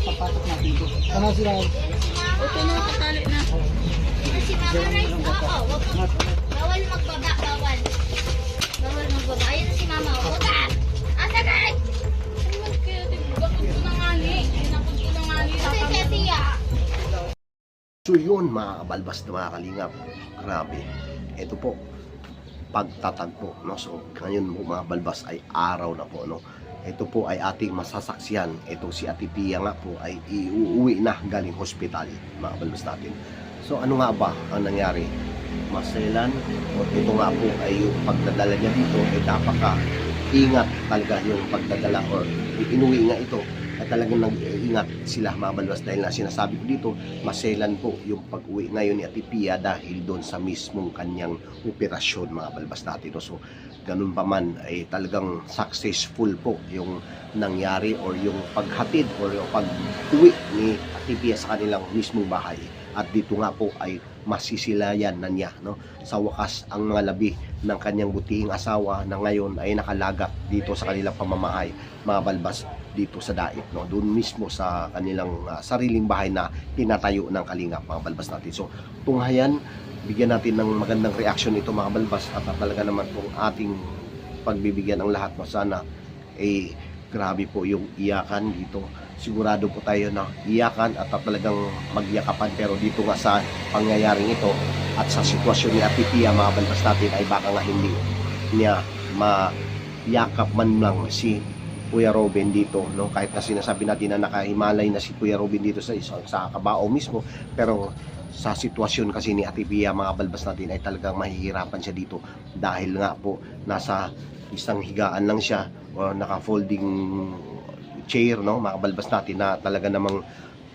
papatok natin ito. Ano sila? O, ito na nakatali na. Si Mama Rice po ako. Bawal magbaba, bawal. Bawal magbaba. Ayun na si Mama. Baba! Asa guys! Ay, kaya bakit ko na nga ni? Inapod ko na nga ni. Kasi siya. So yun mga kabalbas na mga kalingap, grabe, ito po, pagtatagpo, no? So ngayon po mga balbas ay araw na po, no? Ito po ay ating masasaksiyan. Ito si Ate Pia nga po ay iuwi na galing hospital, mga kabalbas natin. So ano nga ba ang nangyari? Maselan, o ito nga po ay yung pagdadala niya dito ay napaka-ingat talaga yung pagdadala or inuwi nga ito. At talagang nag-iingat sila mga balbas dahil na sinasabi ko dito, maselan po yung pag-uwi ngayon ni Ate Pia dahil doon sa mismong kanyang operasyon mga balbas natin. So ganun pa man ay talagang successful po yung nangyari or yung paghatid or yung pag-uwi ni Ate Pia sa kanilang mismong bahay. At dito nga po ay masisilayan na niya, no? Sa wakas ang mga labi ng kanyang butihing asawa na ngayon ay nakalagat dito sa kanilang pamamahay mga balbas dito sa Daip, no? Doon mismo sa kanilang sariling bahay na tinatayo ng Kalingap mga balbas natin. So tunghayan, bigyan natin ng magandang reaction ito mga balbas at talaga naman pong ating pagbibigyan ng lahat, no? Sana grabe po yung iyakan dito. Sigurado po tayo na iyakan at talagang magyakapan, pero dito nga sa pangyayaring ito at sa sitwasyon ni Ate Pia mga balbas natin ay baka nga hindi niya mayakap man lang si Kuya Robin dito, no? Kahit na sinasabi natin na nakahimalay na si Kuya Robin dito sa Cabao mismo, pero sa sitwasyon kasi ni Ate Pia mga balbas natin ay talagang mahihirapan siya dito dahil nga po nasa isang higaan lang siya o naka-folding chair, no? Mga balbas natin na talaga namang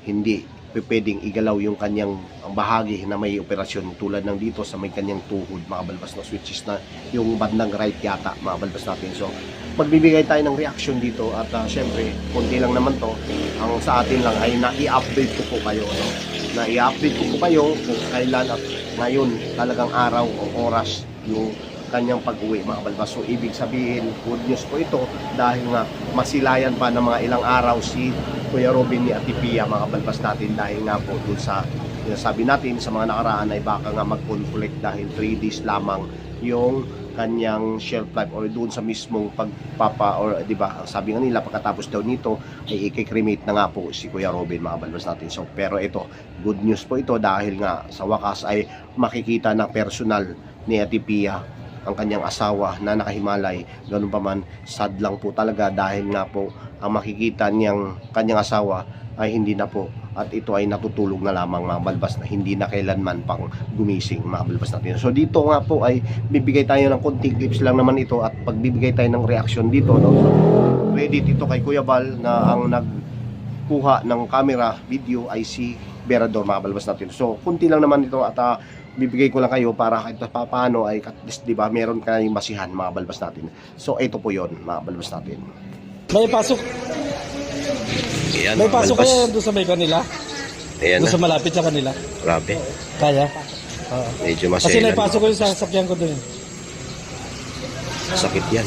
hindi pwedeng igalaw yung kanyang bahagi na may operasyon tulad ng dito sa may kanyang tuhod mga balbas na switches na yung bandang right yata mga balbas natin. So magbibigay tayo ng reaction dito at syempre konti lang naman to, ang sa atin lang ay na-i-update ko po kayo, no? Na-i-update ko po kayo kung kailan at ngayon talagang araw o oras yung kanyang pag-uwi mga balbas. So ibig sabihin good news po ito dahil nga masilayan pa ng mga ilang araw si Kuya Robin ni Ate Pia mga balbas natin dahil nga po dun sa sinasabi natin sa mga nakaraan ay baka nga mag-conflict dahil 3 days lamang yung kanyang shelf life or doon sa mismong pagpapa or di ba sabi nga nila pagkatapos daw nito ay i-cremate na nga po si Kuya Robin mga balbas natin. So pero ito good news po ito dahil nga sa wakas ay makikita ng personal ni Ate Pia ang kanyang asawa na nakahimalay. Ganun pa man, sad lang po talaga dahil nga po ang makikita niyang kanyang asawa ay hindi na po at ito ay natutulog na lamang mga balbas na hindi na kailanman pang gumising mga balbas natin. So dito nga po ay bibigay tayo ng konting clips lang naman ito at pagbibigay tayo ng reaction dito, no? So credit ito kay Kuya Val na ang nagkuha ng camera video ay si Berador mga balbas natin. So kunti lang naman ito at bibigay ko lang kayo para kahit paano ay at least, di ba, meron kayong masihan mga balbas natin. So ito po yon mga balbas natin. May pasok. Ayan, May pasok kaya doon sa may kanila? Ayan Doon na, sa malapit sa kanila? grabe. Kaya? Oo. Medyo Kasi maselan. naipasok ko yung sasakyan ko doon. Sakit yan.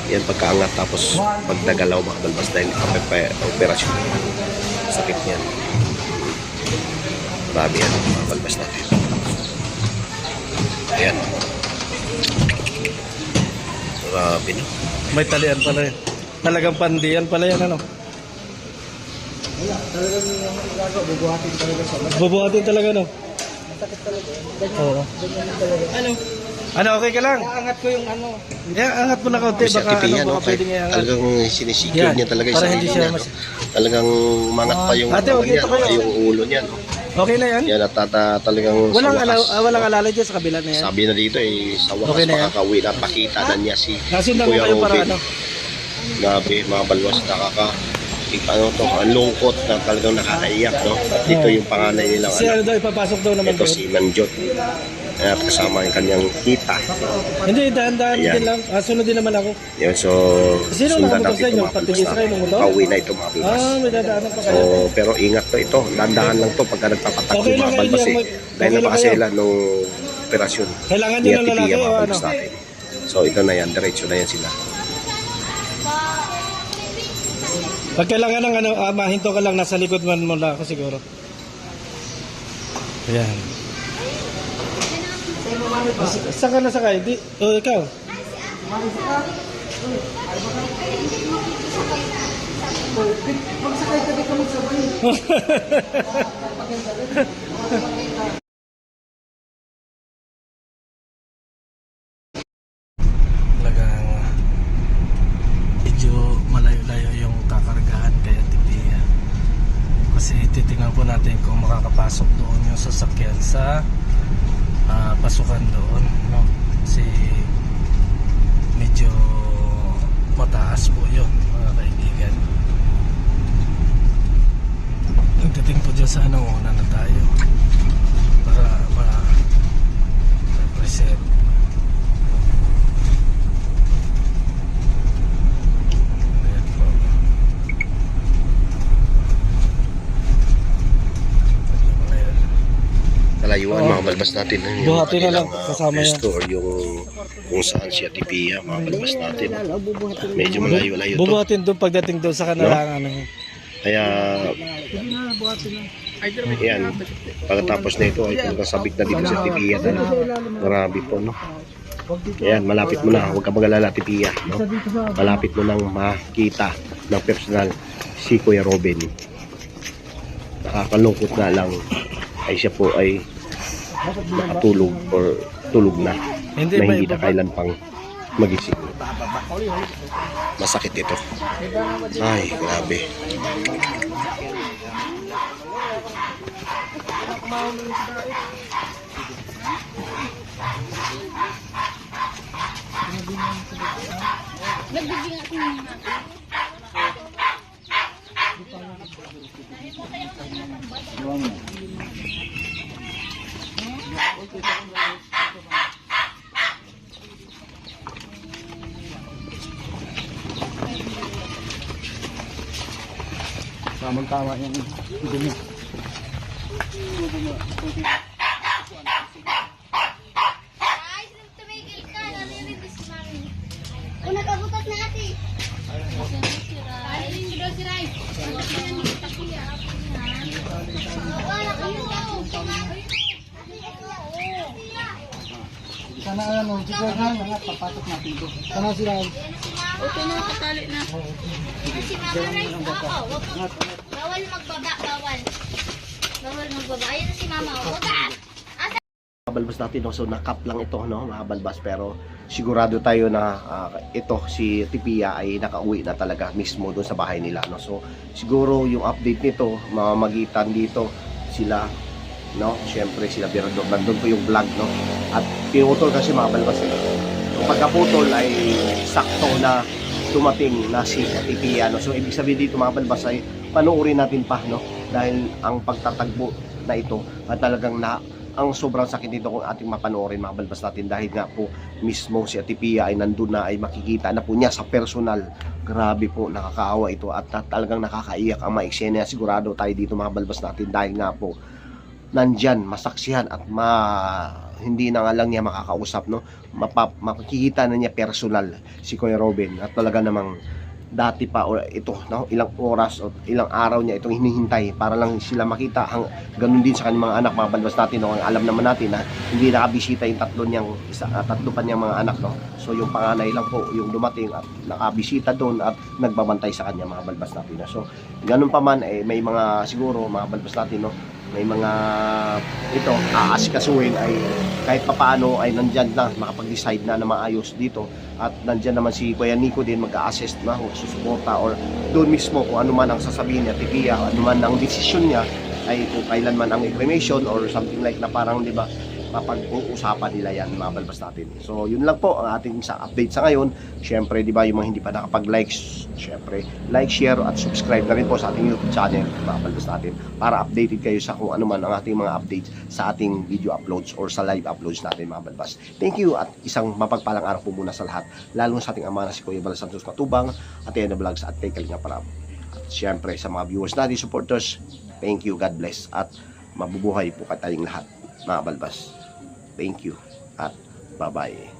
Yan pagkaangat tapos pagdagalaw mga balbas dahil operasyon. Sakit yan. Grabe yan mga balbas natin. Ayan. Grabe na. May talian pala yun. Talagang pandian pala yan, ano? Wala, talagang gagawa, bubuhatin talaga sa mga. Bubuhatin talaga, no? Masakit talaga. Ganyan, Oo. ganyan talaga. Ano, okay ka lang? Angat ko yung ano. Yeah, angat mo na kaunti. Si Baka, Ate Pia, ano, no? baka pwedeng iangat. Talagang sinisikil Yan, niya talaga para sa hindi ulo siya niya, no? Talagang mangat pa yung, Ate, okay, niya, ito no? kayo. Yung ulo niya, no? Okay na yan? Yan at talagang Walang, sa wakas. walang alalay dyan sa kabila na yan. Sabi na dito sa wakas Okay na yan? makakauwi na pakita na niya si Nasundan mo Kuya kayo para Robin. ano? Grabe, mga balwas, ano to, ang lungkot na talagang nakakaiyak, no? At dito yung panganay nilang Si ano anak. daw, ipapasok daw naman Ito doon. si Manjot. At kasama yung kanyang tita. Hindi, dahan-dahan Ayan. din lang. Sunod din naman ako. Yun, so Sino sundan nakamotor natin sa inyo? ito, mga Patigil sa kayo ng motor? Pauwi na ito mga balwas. May dadaanan pa So, kayo. pero ingat to ito. Dandahan lang to pagka nagpapatakbo Okay lang mga kayo, balbas eh. okay Dahil lang napakasela nung operasyon Kailangan ni nyo ng Ate lalaki Pia o mga ano? balbas natin. So ito na yan, diretso na yan sila. Pag kailangan ng ano, mahinto ka lang, nasa likod man mo na ako siguro. Ayan. Saan ka nasakay? Di, ikaw? Magsakay ka dito magsabay. Talagang medyo malayo-layo yung kakargahan kaya tipiya. Kasi titingnan po natin kung makakapasok doon yung sasakyan sa pasukan doon, no? Kasi medyo mataas po yun, mga kaibigan. Nagdating po dyan sa ano, una na tayo para ma-reset. Ayan po. Kalayuan, mga balbas natin. Buhati na lang, kasama yan. Store, yung kung saan siya tipiya, mga balbas natin. Medyo malayo-layo to. Bubuhatin doon pagdating doon sa kanalangan. Kaya, yan. Pagkatapos na ito, ay talagang sabik na dito sa tipiya. Grabe po, no? Ayan, malapit mo na. Huwag ka magalala, tipiya. No? Malapit mo nang makita ng personal si Kuya Robin. Nakakalungkot na lang ay siya po ay nakatulog or tulog na Hindi, na may hindi na kailan pang magising. Masakit ito. Ay, grabe. Nagbibigyan ako ng Tamang-tama yung dumi. Guys, tumigil ka. Narinig ko si Mami. O, nakabutas na ate. Ano yung daw si Rai? Ano yung takiya? Wala ka mo. Sana ano, siguro na, papatok natin ito. Sana sila. Ito na, katali na. Si Mama Rice. Oo, wag mo. Bawal magbaba. Bawal. Bawal magbaba. Ayun na si Mama. Wag ka. Mga balbas natin, no? So nakap lang ito, no? Mga balbas, pero sigurado tayo na ito, si Tipiya ay nakauwi na talaga mismo doon sa bahay nila, no? So siguro yung update nito, mamamagitan dito sila, no? Siyempre sila Birador, nandun po yung vlog, no? At pinutol kasi mga balbas, yung pagkaputol ay sakto na dumating na si Tipiya, no? So ibig sabihin dito mga balbas ay panoorin natin pa, no? Dahil ang pagtatagbo na ito at talagang ang sobrang sakit dito kung ating mapanoorin mga balbas natin, dahil nga po mismo si Tipiya ay nandun na, ay makikita na po niya sa personal. Grabe po, nakakaawa ito at talagang nakakaiyak ang mga eksena. Sigurado tayo dito mga balbas natin dahil nga po nandyan, masaksihan at hindi na nga lang niya makakausap, no? Makikita na niya personal si Kuya Robin at talaga namang dati pa o ito, no? Ilang oras o ilang araw niya itong hinihintay para lang sila makita. Ganun din sa kanyang mga anak, mga balbas natin, no? Ang alam naman natin na hindi nakabisita yung tatlo pa niyang mga anak, no? So yung panganay lang po yung dumating at nakabisita doon at nagbabantay sa kanya, mga balbas natin, no? So ganun pa man, may mga siguro mga balbas natin, no? May mga ito aasikasuhin ay kahit papaano ay nandyan na, makapag-decide na maayos dito. At nandyan naman si Kuya Nico din mag-a-assist na, susuporta or doon mismo kung ano man ang sasabihin niya Tipiya, ano man ang desisyon niya, ay kung kailan man ang cremation or something like na parang, di ba, mapag-uusapan nila yan, mga balbas natin. So yun lang po ang ating sa update sa ngayon. Syempre, di ba, yung mga hindi pa nakapag-like, syempre like, share at subscribe na rin po sa ating YouTube channel, mga balbas natin, para updated kayo sa kung ano man ang ating mga updates sa ating video uploads or sa live uploads natin, mga balbas. Thank you at isang mapagpalang araw po muna sa lahat, lalo sa ating ama na si Kuya Val Santos Matubang at Yana Vlogs at kay Kalinga Parab. At syempre sa mga viewers natin, supporters, thank you, God bless at mabubuhay po tayong lahat, mga balbas. Thank you at bye-bye.